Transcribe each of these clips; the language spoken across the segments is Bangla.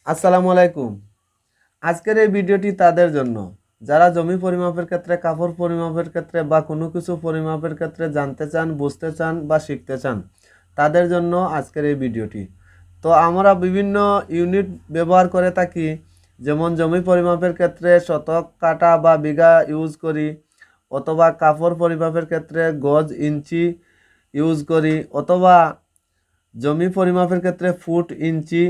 আসসালামু আলাইকুম। আজকের এই ভিডিওটি তাদের জন্য যারা জমি পরিমাপের ক্ষেত্রে, কাপড় পরিমাপের ক্ষেত্রে বা কোনো কিছু পরিমাপের ক্ষেত্রে জানতে চান, বুঝতে চান বা শিখতে চান, তাদের জন্য আজকের এই ভিডিওটি। তো আমরা বিভিন্ন ইউনিট ব্যবহার করে থাকি, যেমন জমি পরিমাপের ক্ষেত্রে শতক, কাঠা বা বিঘা ইউজ করি, অথবা কাপড় পরিমাপের ক্ষেত্রে গজ, ইঞ্চি ইউজ করি, অথবা জমি পরিমাপের ক্ষেত্রে ফুট, ইঞ্চি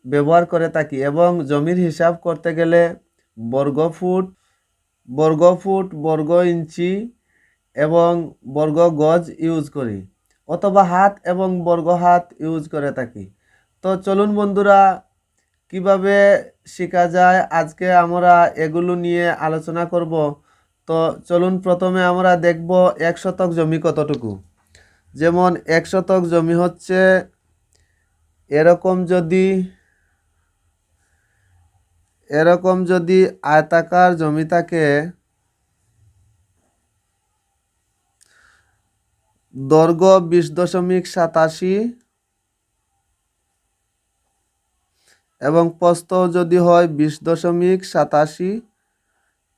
ব্যবহার করে থাকি এবং জমির হিসাব করতে গেলে বর্গ ফুট, বর্গ ইঞ্চি এবং বর্গ গজ ইউজ করি, অথবা হাত এবং বর্গ হাত ইউজ করে থাকি। তো চলুন বন্ধুরা, কিভাবে শেখা যায় আজকে আমরা এগুলো নিয়ে আলোচনা করব। তো চলুন প্রথমে আমরা দেখব 1 শতক জমি কতটুকু। যেমন 1 শতক জমি হচ্ছে এরকম যদি আয়তাকার জমি থাকে, দৈর্ঘ্য 20.87 এবং প্রস্থ যদি হয় 20.87,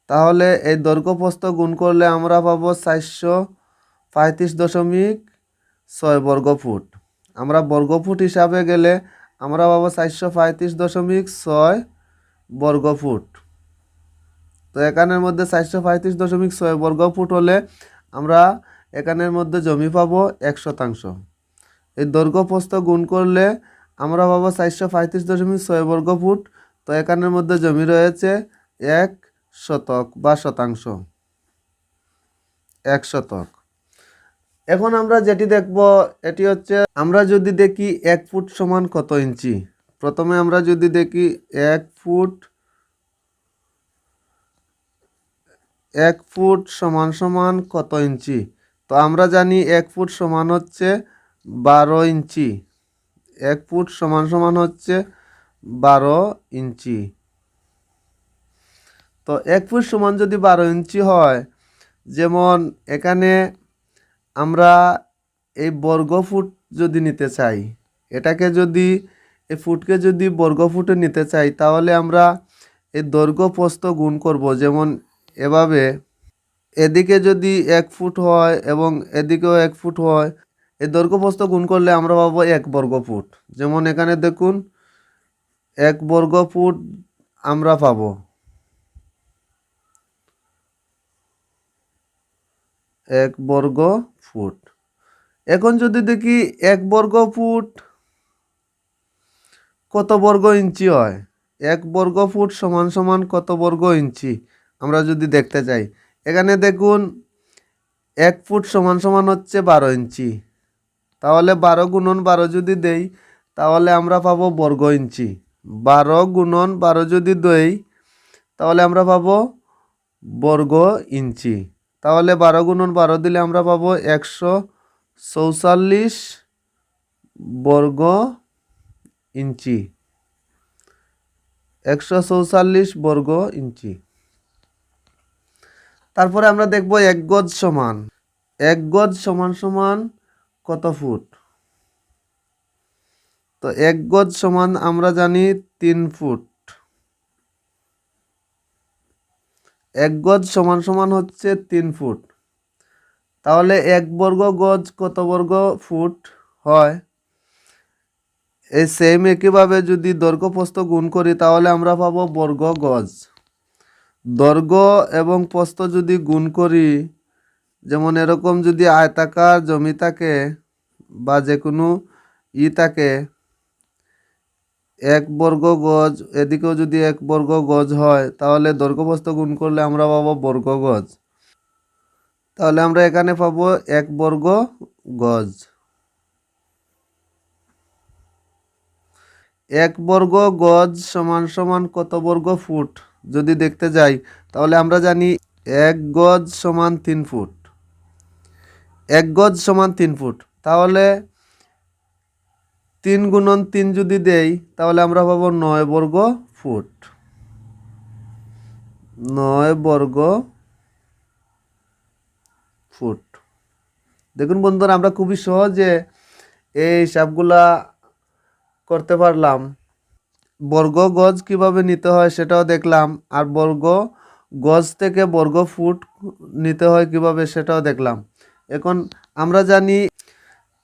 তাহলে এই দৈর্ঘ্য প্রস্থ গুণ করলে আমরা পাবো 435.6 বর্গফুট। আমরা বর্গফুট হিসাবে গেলে আমরা পাবো 435.6 বর্গফুট। তো এখানের মধ্যে 435.6 বর্গফুট হলে আমরা এখানের মধ্যে জমি পাবো 1 শতাংশ। এই দৈর্ঘ্য প্রস্থ গুণ করলে আমরা পাবো 435.6 বর্গফুট। তো এখানের মধ্যে জমি রয়েছে 1 শতক বা শতাংশ, 1 শতক। এখন আমরা যেটি দেখব এটি হচ্ছে, আমরা যদি দেখি 1 ফুট সমান কত ইঞ্চি। প্রথমে আমরা যদি দেখি 1 ফুট সমান সমান কত ইঞ্চি, তো আমরা জানি 1 ফুট সমান হচ্ছে 12 ইঞ্চি। 1 ফুট সমান সমান হচ্ছে 12 ইঞ্চি। তো 1 ফুট সমান যদি 12 ইঞ্চি হয়, যেমন এখানে আমরা এই বর্গফুট যদি নিতে চাই, এটাকে যদি এই ফুটকে যদি বর্গফুটে নিতে চাই, তাহলে আমরা এই দৈর্ঘ্য প্রস্থ গুণ করব। যেমন এভাবে এদিকে যদি 1 ফুট হয় এবং এদিকেও 1 ফুট হয়, এই দৈর্ঘ্য প্রস্থ গুণ করলে আমরা পাবো 1 বর্গফুট। যেমন এখানে দেখুন 1 বর্গফুট আমরা পাবো 1 বর্গফুট। এখন যদি দেখি 1 বর্গফুট কত বর্গ ইঞ্চি হয়, 1 বর্গফুট সমান সমান কত বর্গ ইঞ্চি আমরা যদি দেখতে চাই, এখানে দেখুন 1 ফুট সমান সমান হচ্ছে 12 ইঞ্চি। তাহলে 12 × 12 যদি দেই, তাহলে আমরা পাবো বর্গ ইঞ্চি। 12 × 12 যদি দেই, তাহলে আমরা পাবো বর্গ ইঞ্চি। তাহলে 12 × 12 দিলে আমরা পাবো 144 বর্গ ইঞ্চি, 144 বর্গ ইঞ্চি। তারপরে আমরা দেখব 1 গজ সমান, 1 গজ সমান সমান কত ফুট। তো 1 গজ সমান আমরা জানি 3 ফুট। 1 গজ সমান সমান হচ্ছে 3 ফুট। তাহলে 1 বর্গ গজ কত বর্গ ফুট হয়। এই সেম একইভাবে যদি দৈর্ঘ্য প্রস্থ গুণ করি, তাহলে আমরা পাবো বর্গ গজ। দৈর্ঘ্য এবং প্রস্থ যদি গুণ করি, যেমন এরকম যদি আয়তাকার জমি থাকে বা যে কোনো থাকে, 1 বর্গ গজ, এদিকেও যদি 1 বর্গ গজ হয়, তাহলে দৈর্ঘ্য প্রস্থ গুণ করলে আমরা পাবো বর্গ গজ। তাহলে আমরা এখানে পাবো 1 বর্গ গজ। 1 বর্গ গজ সমান সমান কত বর্গ ফুট যদি দেখতে যাই, তাহলে আমরা জানি 1 গজ সমান 3 ফুট। 1 গজ সমান 3 ফুট। তাহলে 3 × 3 যদি দেই, তাহলে আমরা পাবো 9 বর্গ ফুট। 9 বর্গ ফুট। দেখুন বন্ধুরা, আমরা খুবই সহজে এই হিসাবগুলা করতে পারলাম। বর্গ গজ কিভাবে নিতে হয় সেটাও দেখলাম, আর বর্গ গজ থেকে বর্গ ফুট নিতে হয় কিভাবে সেটাও দেখলাম। এখন আমরা জানি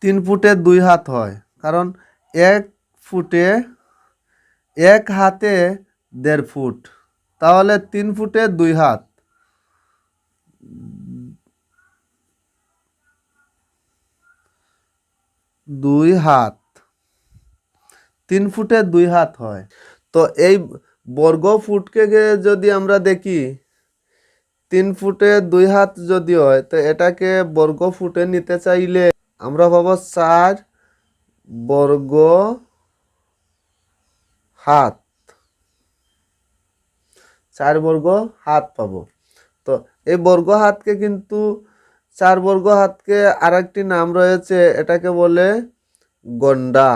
3 ফুটে 2 হাত হয়, কারণ 1 ফুটে 1 হাতে 1.5 ফুট, তাহলে 3 ফুটে 2 হাত, 2 হাত, 3 ফুটে 2 হাত হয়। তো এই বর্গ ফুটকে যদি আমরা দেখি 3 ফুটে 2 হাত যদি হয়, তো এটাকে বর্গ ফুটে নিতে চাইলে আমরা পাবো 4 বর্গ হাত, 4 বর্গ হাত পাবো। তো এই বর্গ হাতকে কিন্তু 4 বর্গ হাতকে আরেকটি নাম রয়েছে, এটাকে বলে গন্ডা।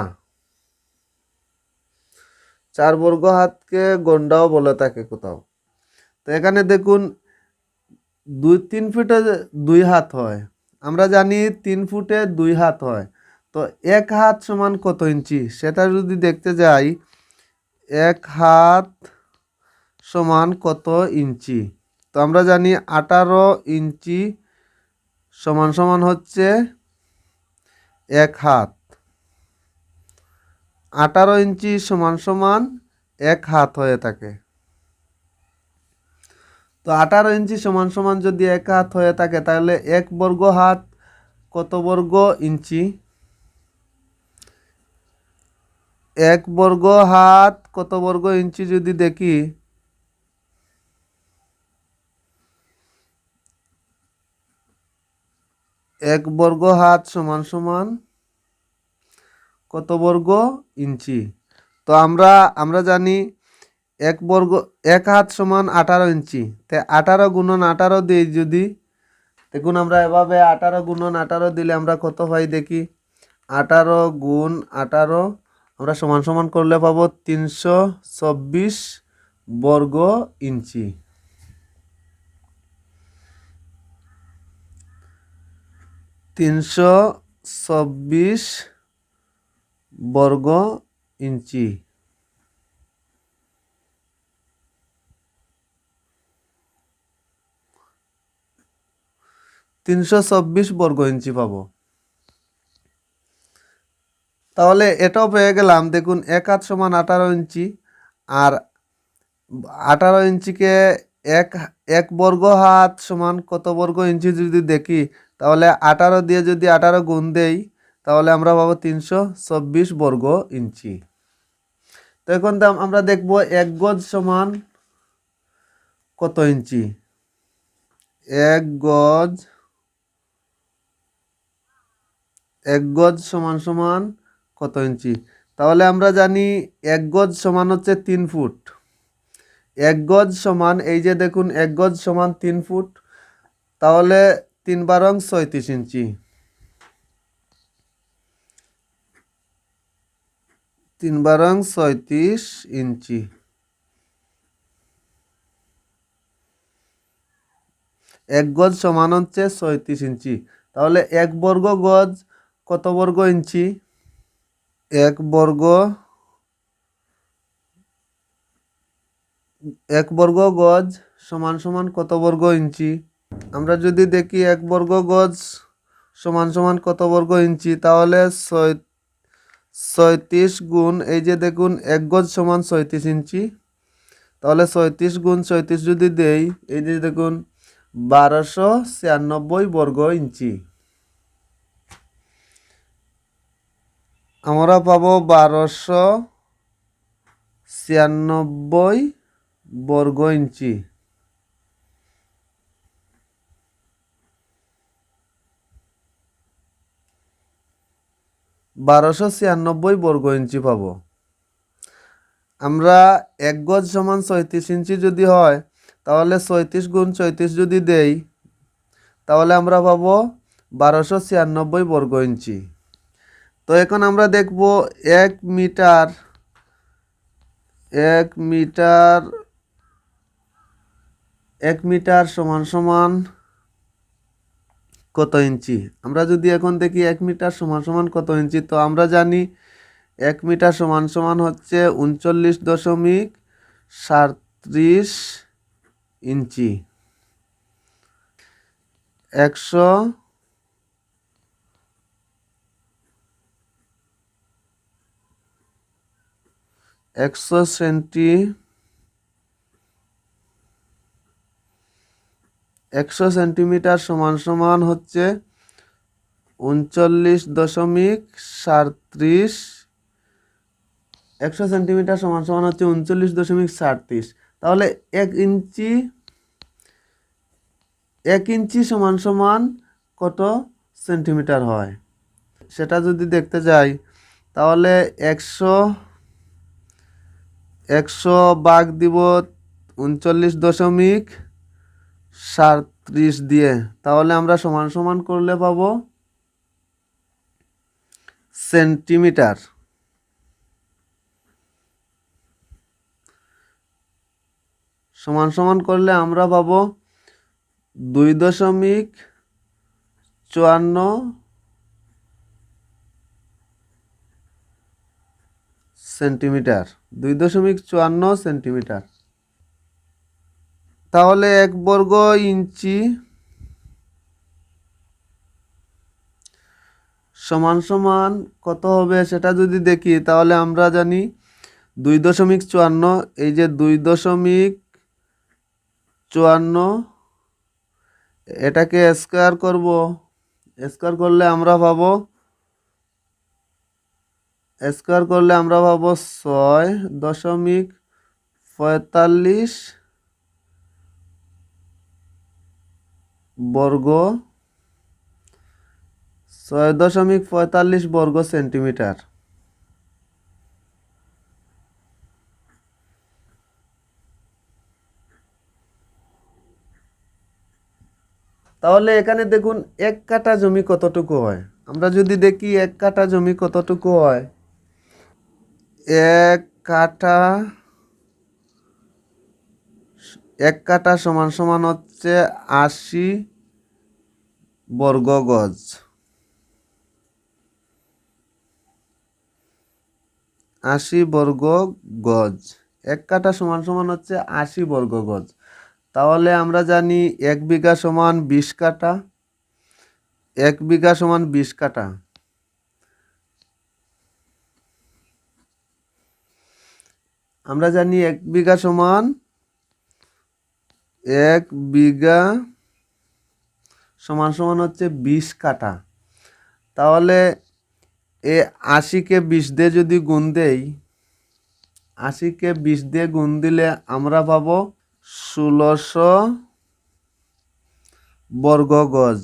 4 বর্গ হাতকে গন্ডাও বলে থাকে কোথাও। তো এখানে দেখুন 3 ফুটে 2 হাত হয়, আমরা জানি 3 ফুটে 2 হাত হয়। তো 1 হাত সমান কত ইঞ্চি সেটা যদি দেখতে যাই, 1 হাত সমান কত ইঞ্চি, তো আমরা জানি 18 ইঞ্চি সমান সমান হচ্ছে 1 হাত। 18 ইঞ্চি সমান সমান 1 হাত হয়ে থাকে। তো 18 ইঞ্চি সমান সমান যদি 1 হাত হয়ে থাকে, তাহলে 1 বর্গ হাত কত বর্গ ইঞ্চি? 1 বর্গ হাত কত বর্গ ইঞ্চি যদি দেখি, 1 বর্গ হাত সমান সমান কত বর্গ ইঞ্চি? তো আমরা জানি 1 হাত সমান 18 ইঞ্চি। তাই 18 × 18 দিই যদি, দেখুন আমরা এভাবে 18 × 18 দিলে আমরা কত পাই দেখি, 18 × 18 আমরা সমান সমান করলে পাবো 324 বর্গ ইঞ্চি। 324 বর্গ ইঞ্চি। 324 বর্গ ইঞ্চি পাবো। তাহলে এটাও পেয়ে গেলাম। দেখুন 1 হাত সমান 18 ইঞ্চি, আর 18 ইঞ্চিকে 1 বর্গ হাত সমান কত বর্গ ইঞ্চি যদি দেখি, তাহলে 18 দিয়ে যদি 18 গুণ দেই, তাহলে আমরা পাবো 324 বর্গ ইঞ্চি। তো এখন আমরা দেখবো 1 গজ সমান কত ইঞ্চি। 1 গজ সমান সমান কত ইঞ্চি? তাহলে আমরা জানি 1 গজ সমান হচ্ছে 3 ফুট। 1 গজ সমান, এই যে দেখুন 1 গজ সমান 3 ফুট, তাহলে 3 × 36 ইঞ্চি। 3 × 36 ইঞ্চি। 1 গজ সমান হচ্ছে 36 ইঞ্চি। তাহলে 1 বর্গ গজ কত বর্গ ইঞ্চি? 1 বর্গ গজ সমান সমান কত বর্গ ইঞ্চি? আমরা যদি দেখি 1 বর্গ গজ সমান সমান কত বর্গ ইঞ্চি, তাহলে 36 গুণ, এই যে দেখুন 1 গজ সমান 36 ইঞ্চি, তাহলে 36 গুণ 36 যদি দেই, এই যে দেখুন 1296 বর্গ ইঞ্চি। আমরা পাবো 1296 বর্গ ইঞ্চি। 1296 বর্গ ইঞ্চি পাবো। আমরা 1 গজ সমান 36 ইঞ্চি যদি হয়, তাহলে 36 গুণ 36 যদি দেই, তাহলে আমরা পাবো 1296 বর্গ ইঞ্চি। তো এখন আমরা দেখব 1 মিটার 1 মিটার সমান সমান কত ইঞ্চি? আমরা যদি এখন দেখি 1 মিটার সমান সমান কত ইঞ্চি, তো আমরা জানি 1 মিটার সমান সমান হচ্ছে 39.37 ইঞ্চি। 100 সেন্টিমিটার সমান সমান হচ্ছে 39.37। 100 সেন্টিমিটার সমান সমান হচ্ছে 39.37। তাহলে 1 ইঞ্চি সমান সমান কত সেন্টিমিটার হয় সেটা যদি দেখতে যাই, তাহলে 100 ভাগ দিব 39.37 দিয়ে, তাহলে আমরা সমান সমান করলে পাবো সেন্টিমিটার। সমান সমান করলে আমরা পাবো 2.54 সেন্টিমিটার। 2.54 সেন্টিমিটার। তাহলে 1 বর্গ ইঞ্চি সমান সমান কত হবে সেটা যদি দেখি, তাহলে আমরা জানি 2.54, এই যে 2.54, এটাকে স্কোয়ার করব। স্কোয়ার করলে আমরা পাবো 6.45 বর্গ 6.45 বর্গ সেন্টিমিটার। তাহলে এখানে দেখুন 1 কাঠা জমি কতটুকু হয়। আমরা যদি দেখি 1 কাঠা জমি কতটুকু হয়, 1 কাঠা 1 কাঠা সমান সমান হচ্ছে 80 বর্গ গজ। 80 বর্গ গজ। 1 কাঠা সমান সমান হচ্ছে 80 বর্গ গজ। তাহলে আমরা জানি 1 বিঘা সমান 20 কাঠা। 1 বিঘা সমান 20 কাঠা। আমরা জানি 1 বিঘা সমান 1 বিঘা সমান সমান হচ্ছে 20 কাঠা। তাহলে এ 80-কে 20 দিয়ে যদি গুণ দেই, 80-কে 20 দিয়ে গুণ দিলে আমরা পাবো 1600 বর্গ গজ।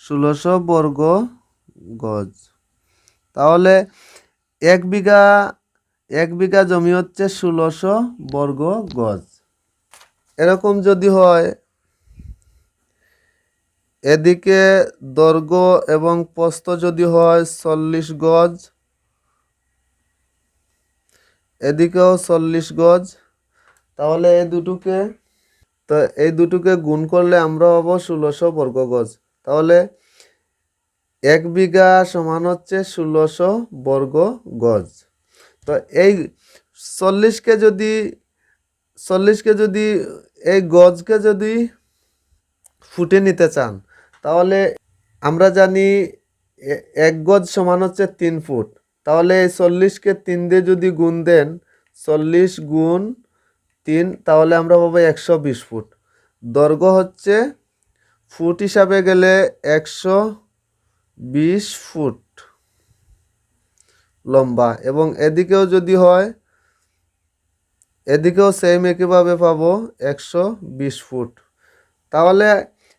1600 বর্গ গজ। তাহলে 1 বিঘা জমি হচ্ছে 1600 বর্গ গজ। এরকম যদি হয়, এদিকে দৈর্ঘ্য এবং প্রস্থ যদি হয় 40 গজ, এদিকেও 40 গজ, তাহলে এই দুটোকে গুণ করলে আমরা পাবো 1600 বর্গ গজ। তাহলে 1 বিঘা সমান হচ্ছে 1600 বর্গ গজ। তো এই 40কে যদি এই গজকে যদি ফুটে নিতে চান, তাহলে আমরা জানি 1 গজ সমান হচ্ছে 3 ফুট। তাহলে এই 40কে 3 দিয়ে যদি গুণ দেন, 40 গুণ 3, তাহলে আমরা পাবো 120 ফুট। দৈর্ঘ্য হচ্ছে ফুট হিসাবে গেলে 120 ফুট লম্বা, এবং এদিকেও যদি হয়, এদিকেও সেম একইভাবে পাবো 120 ফুট। তাহলে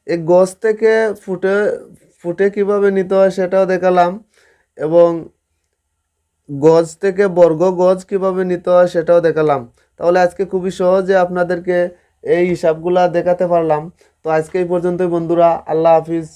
এই গজ থেকে ফুটে কিভাবে নিতে হয় সেটাও দেখালাম, এবং গজ থেকে বর্গ গজ কিভাবে নিতে হয় সেটাও দেখালাম। তাহলে আজকে খুবই সহজে আপনাদেরকে এই হিসাবগুলা দেখাতে পারলাম। তো আজকে এই পর্যন্তই বন্ধুরা, আল্লাহ হাফিজ।